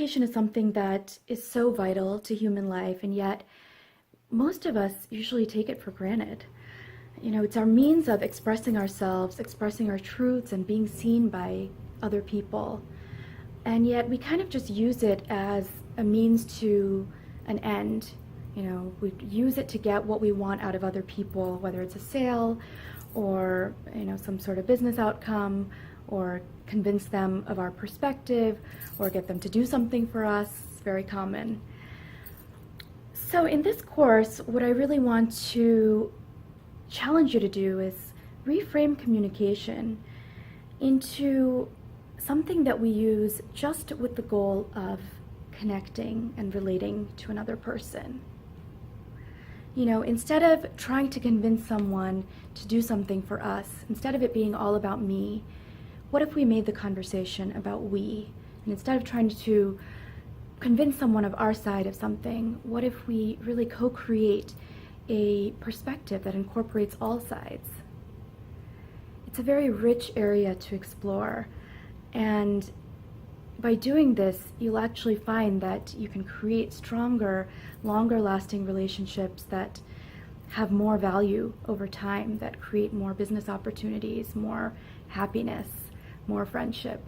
Communication is something that is so vital to human life, and yet most of us usually take it for granted. It's our means of expressing ourselves, expressing our truths, and being seen by other people. And yet we kind of just use it as a means to an end. We use it to get what we want out of other people, whether it's a sale or, some sort of business outcome, or convince them of our perspective, or get them to do something for us. It's very common. So in this course, what I really want to challenge you to do is reframe communication into something that we use just with the goal of connecting and relating to another person. Instead of trying to convince someone to do something for us, instead of it being all about me, what if we made the conversation about we? And instead of trying to convince someone of our side of something, what if we really co-create a perspective that incorporates all sides? It's a very rich area to explore, and by doing this, you'll actually find that you can create stronger, longer lasting relationships that have more value over time, that create more business opportunities, more happiness, more friendship.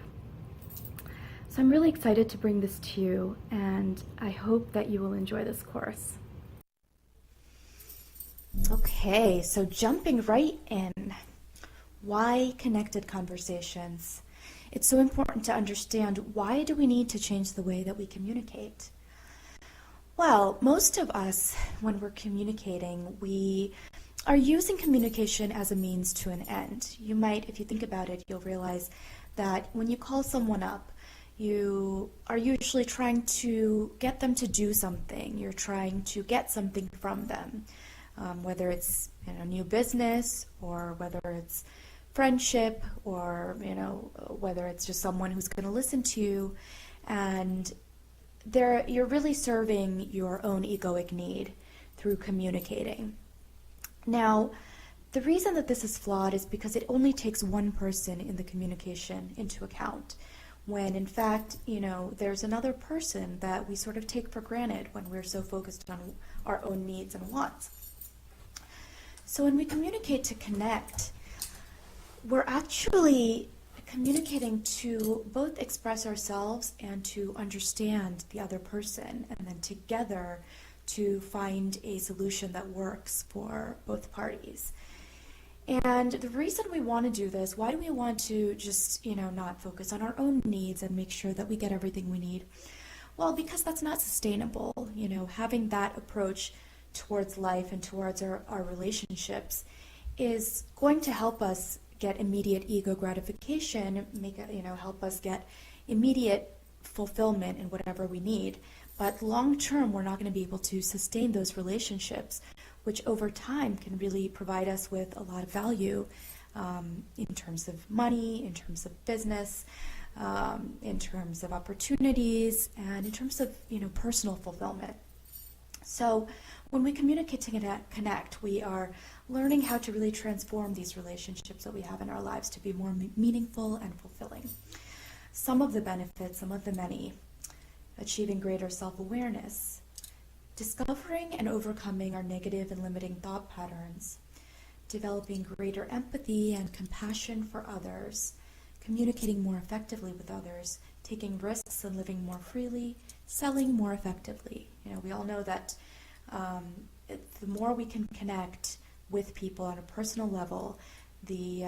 So I'm really excited to bring this to you, and I hope that you will enjoy this course. Okay, so jumping right in, why connected conversations? It's so important to understand, why do we need to change the way that we communicate? Well, most of us, when we're communicating, we are using communication as a means to an end. You might, if you think about it, you'll realize that when you call someone up, you are usually trying to get them to do something. You're trying to get something from them, whether it's new business, or whether it's friendship, or whether it's just someone who's going to listen to you, and you're really serving your own egoic need through communicating. Now, the reason that this is flawed is because it only takes one person in the communication into account, when in fact, there's another person that we sort of take for granted when we're so focused on our own needs and wants. So when we communicate to connect, we're actually communicating to both express ourselves and to understand the other person, and then together to find a solution that works for both parties. And the reason we want to do this, why do we want to just, not focus on our own needs and make sure that we get everything we need? Well, because that's not sustainable. Having that approach towards life and towards our relationships is going to help us get immediate ego gratification, help us get immediate fulfillment in whatever we need. But long term, we're not going to be able to sustain those relationships, which over time can really provide us with a lot of value, in terms of money, in terms of business, in terms of opportunities, and in terms of personal fulfillment. So when we communicate to connect, we are learning how to really transform these relationships that we have in our lives to be more meaningful and fulfilling. Some of the benefits, some of the many: achieving greater self-awareness, discovering and overcoming our negative and limiting thought patterns, developing greater empathy and compassion for others, communicating more effectively with others, taking risks and living more freely, selling more effectively. We all know that the more we can connect with people on a personal level, the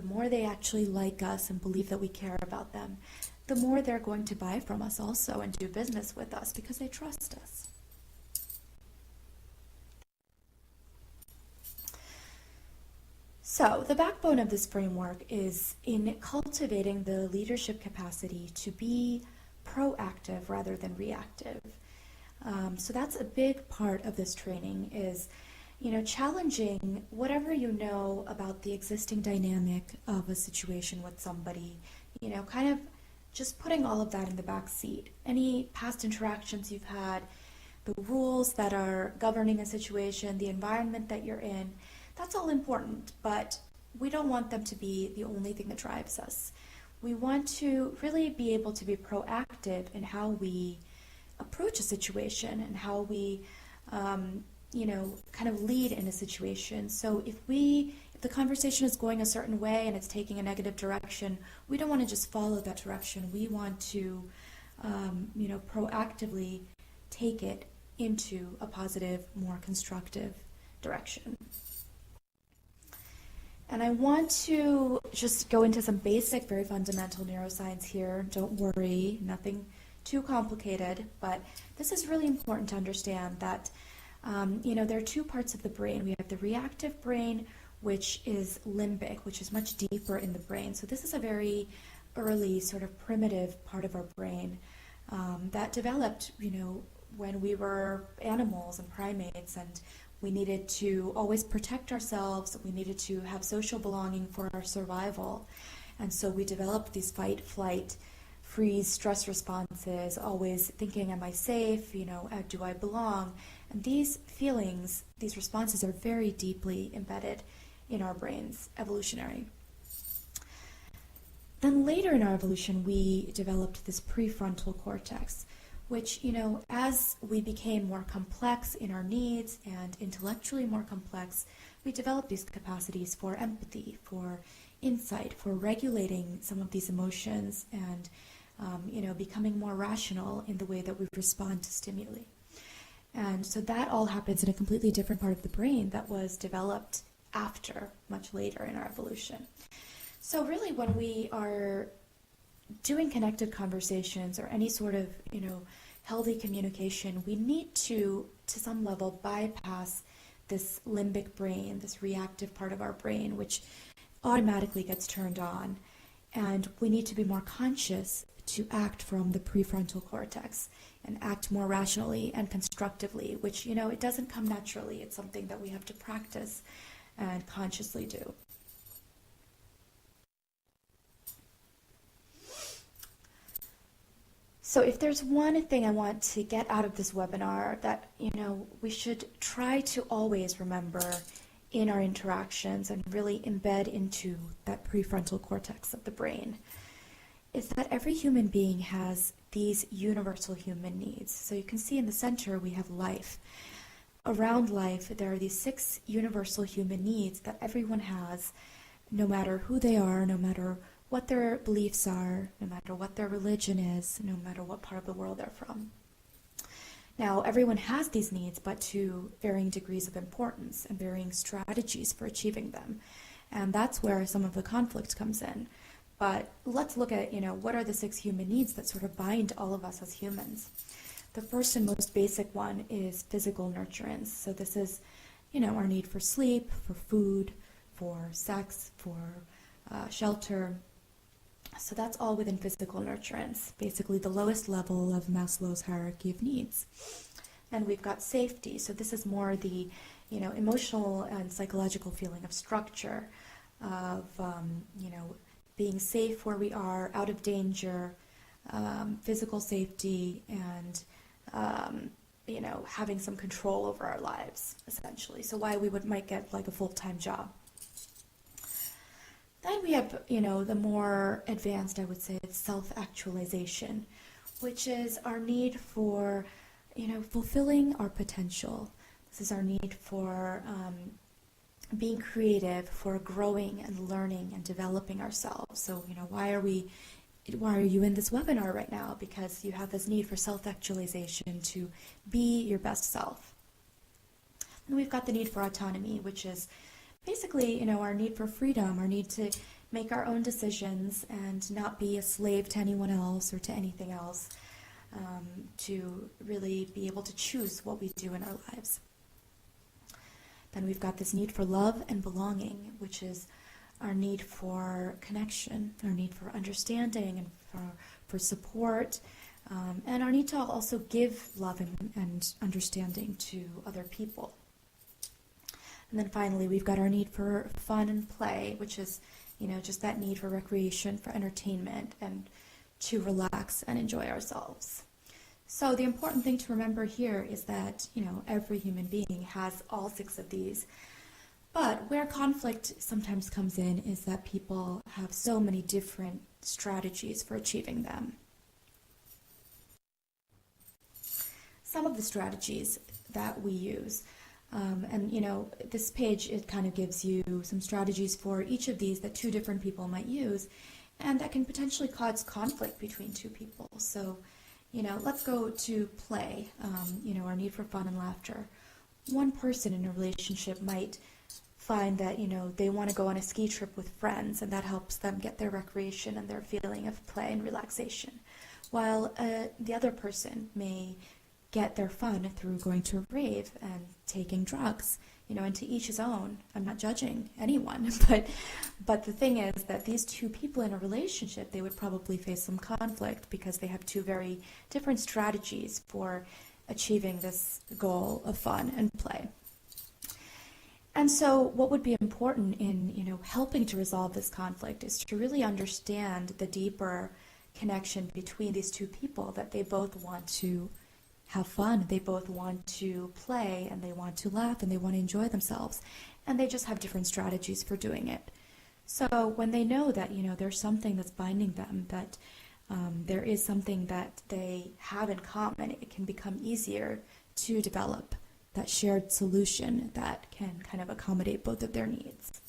more they actually like us and believe that we care about them, the more they're going to buy from us also and do business with us because they trust us. So the backbone of this framework is in cultivating the leadership capacity to be proactive rather than reactive. So that's a big part of this training, is challenging whatever you know about the existing dynamic of a situation with somebody, kind of just putting all of that in the back seat. Any past interactions you've had, the rules that are governing a situation, the environment that you're in, that's all important, but we don't want them to be the only thing that drives us. We want to really be able to be proactive in how we approach a situation and how we, kind of lead in a situation. So if the conversation is going a certain way and it's taking a negative direction, we don't want to just follow that direction. We want to, proactively take it into a positive, more constructive direction. And I want to just go into some basic, very fundamental neuroscience here. Don't worry, nothing too complicated, but this is really important to understand that, there are two parts of the brain. We have the reactive brain, which is limbic, which is much deeper in the brain. So this is a very early, sort of primitive part of our brain that developed, when we were animals and primates, and we needed to always protect ourselves. We needed to have social belonging for our survival. And so we developed these fight, flight, freeze, stress responses, always thinking, am I safe? Do I belong? And these feelings, these responses are very deeply embedded in our brains, evolutionary. Then later in our evolution, we developed this prefrontal cortex, which, as we became more complex in our needs and intellectually more complex, we developed these capacities for empathy, for insight, for regulating some of these emotions and, becoming more rational in the way that we respond to stimuli. And so that all happens in a completely different part of the brain that was developed after, much later in our evolution. So really when we are doing connected conversations or any sort of, healthy communication, we need to some level, bypass this limbic brain, this reactive part of our brain, which automatically gets turned on. And we need to be more conscious to act from the prefrontal cortex and act more rationally and constructively, which, it doesn't come naturally. It's something that we have to practice and consciously do. So if there's one thing I want to get out of this webinar that, we should try to always remember in our interactions and really embed into that prefrontal cortex of the brain, is that every human being has these universal human needs. So you can see in the center we have life. Around life, there are these 6 universal human needs that everyone has, no matter who they are, no matter what their beliefs are, no matter what their religion is, no matter what part of the world they're from. Now, everyone has these needs, but to varying degrees of importance and varying strategies for achieving them. And that's where some of the conflict comes in. But let's look at, what are the 6 human needs that sort of bind all of us as humans. The first and most basic one is physical nurturance. So this is, our need for sleep, for food, for sex, for shelter. So that's all within physical nurturance, basically the lowest level of Maslow's hierarchy of needs. And we've got safety. So this is more the, emotional and psychological feeling of structure, of, being safe where we are, out of danger, physical safety, and, having some control over our lives, essentially. So why we might get like a full-time job. Then we have, the more advanced, I would say, it's self-actualization, which is our need for, fulfilling our potential. This is our need for being creative, for growing and learning and developing ourselves. So, why are you in this webinar right now? Because you have this need for self-actualization, to be your best self. And we've got the need for autonomy, which is basically, our need for freedom, our need to make our own decisions and not be a slave to anyone else or to anything else, to really be able to choose what we do in our lives. Then we've got this need for love and belonging, which is our need for connection, our need for understanding and for support, and our need to also give love and understanding to other people. And then finally, we've got our need for fun and play, which is, just that need for recreation, for entertainment, and to relax and enjoy ourselves. So the important thing to remember here is that, every human being has all 6 of these, But where conflict sometimes comes in is that people have so many different strategies for achieving them. Some of the strategies that we use, and this page, it kind of gives you some strategies for each of these that two different people might use, and that can potentially cause conflict between two people. So, let's go to play, our need for fun and laughter. One person in a relationship might find that, they want to go on a ski trip with friends, and that helps them get their recreation and their feeling of play and relaxation. While the other person may get their fun through going to a rave and taking drugs, and to each his own. I'm not judging anyone, but the thing is that these two people in a relationship, they would probably face some conflict because they have two very different strategies for achieving this goal of fun and play. And so what would be important in, helping to resolve this conflict is to really understand the deeper connection between these two people, that they both want to have fun, they both want to play, and they want to laugh, and they want to enjoy themselves, and they just have different strategies for doing it. So when they know that, there's something that's binding them, that there is something that they have in common, it can become easier to develop that shared solution that can kind of accommodate both of their needs.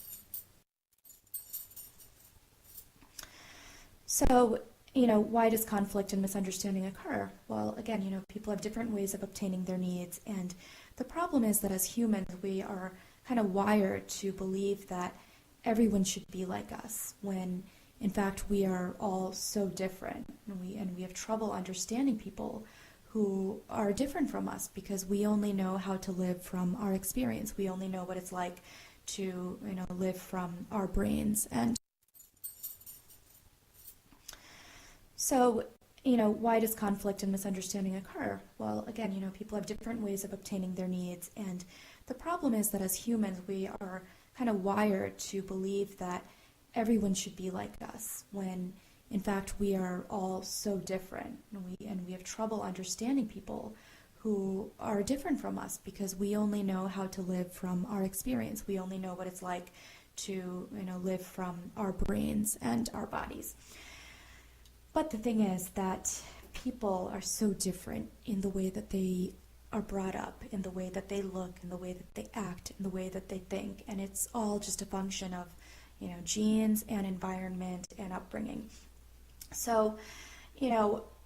So, why does conflict and misunderstanding occur? Well, again, people have different ways of obtaining their needs, and the problem is that as humans, we are kind of wired to believe that everyone should be like us, when in fact we are all so different, and we have trouble understanding people who are different from us because we only know how to live from our experience. We only know what it's like to, live from our brains. And so, why does conflict and misunderstanding occur? Well, again, people have different ways of obtaining their needs, and the problem is that as humans, we are kind of wired to believe that everyone should be like us, when in fact we are all so different, and we have trouble understanding people who are different from us because we only know how to live from our experience. We only know what it's like to, live from our brains and our bodies. But the thing is that people are so different in the way that they are brought up, in the way that they look, in the way that they act, in the way that they think, and it's all just a function of, genes and environment and upbringing. So,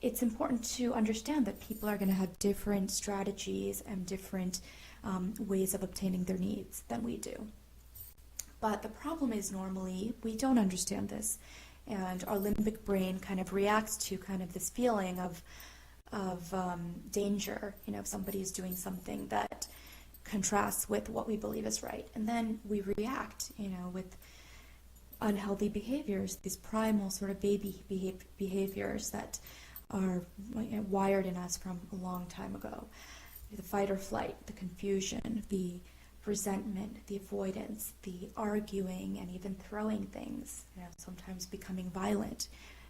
it's important to understand that people are going to have different strategies and different ways of obtaining their needs than we do. But the problem is normally we don't understand this, and our limbic brain kind of reacts to kind of this feeling of danger, if somebody is doing something that contrasts with what we believe is right. And then we react, with unhealthy behaviors, these primal sort of baby behaviors that are wired in us from a long time ago. The fight or flight, the confusion, the resentment, the avoidance, the arguing, and even throwing things, sometimes becoming violent.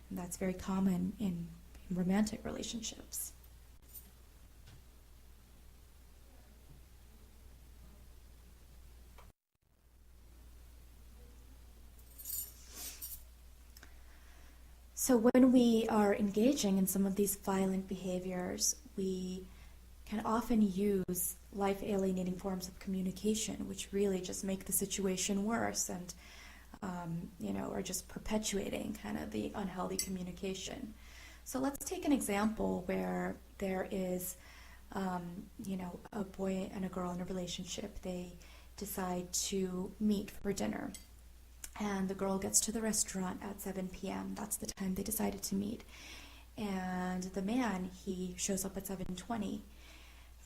And that's very common in romantic relationships. So when we are engaging in some of these violent behaviors, we can often use life-alienating forms of communication, which really just make the situation worse and, are just perpetuating kind of the unhealthy communication. So let's take an example where there is, a boy and a girl in a relationship. They decide to meet for dinner. And the girl gets to the restaurant at 7 p.m. That's the time they decided to meet. And the man, he shows up at 7:20.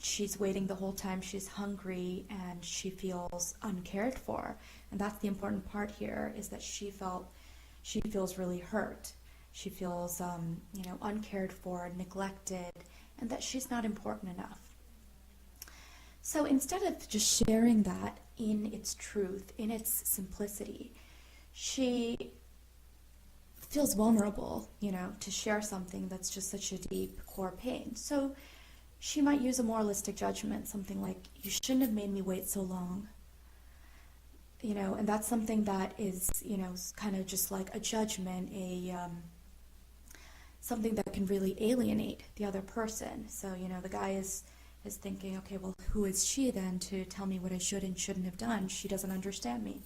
She's waiting the whole time. She's hungry and she feels uncared for. And that's the important part here, is that she feels really hurt. She feels, uncared for, neglected, and that she's not important enough. So instead of just sharing that in its truth, in its simplicity, she feels vulnerable, to share something that's just such a deep core pain. So she might use a moralistic judgment, something like, "You shouldn't have made me wait so long." And that's something that is, kind of just like a judgment, something that can really alienate the other person. So, the guy is thinking, okay, well, who is she then to tell me what I should and shouldn't have done? She doesn't understand me.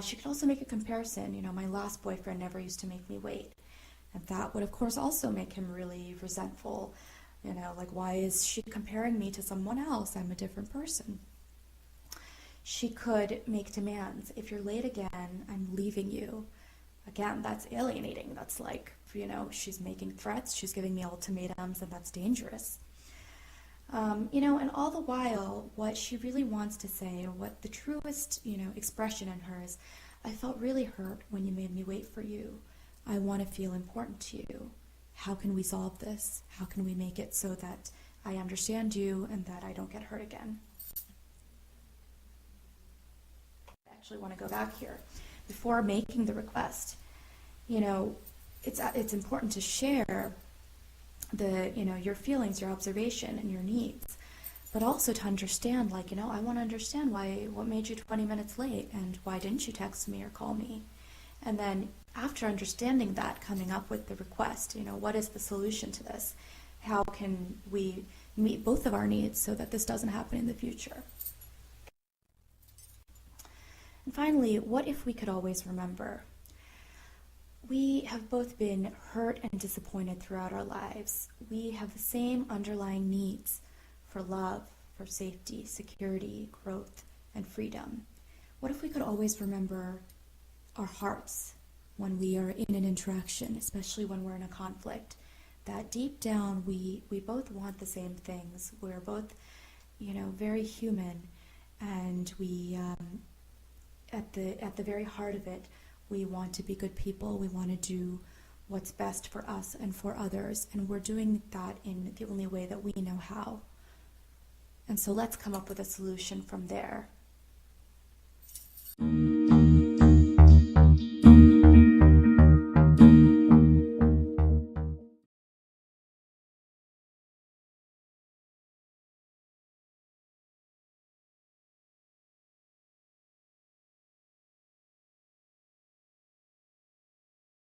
She could also make a comparison. My last boyfriend never used to make me wait. And that would, of course, also make him really resentful. Like, why is she comparing me to someone else? I'm a different person. She could make demands. If you're late again, I'm leaving you. Again, that's alienating. That's like, she's making threats, she's giving me ultimatums, and that's dangerous. And all the while, what she really wants to say, or what the truest, expression in her is, I felt really hurt when you made me wait for you. I want to feel important to you. How can we solve this? How can we make it so that I understand you and that I don't get hurt again? I actually want to go back here. Before making the request, it's important to share your feelings, your observation, and your needs, but also to understand, I want to understand what made you 20 minutes late, and why didn't you text me or call me? And then after understanding that, coming up with the request, what is the solution to this? How can we meet both of our needs so that this doesn't happen in the future? And finally, what if we could always remember? We have both been hurt and disappointed throughout our lives. We have the same underlying needs for love, for safety, security, growth, and freedom. What if we could always remember our hearts when we are in an interaction, especially when we're in a conflict, that deep down we both want the same things. We're both, very human, and we, at the very heart of it, we want to be good people. We want to do what's best for us and for others, and we're doing that in the only way that we know how. And so let's come up with a solution from there.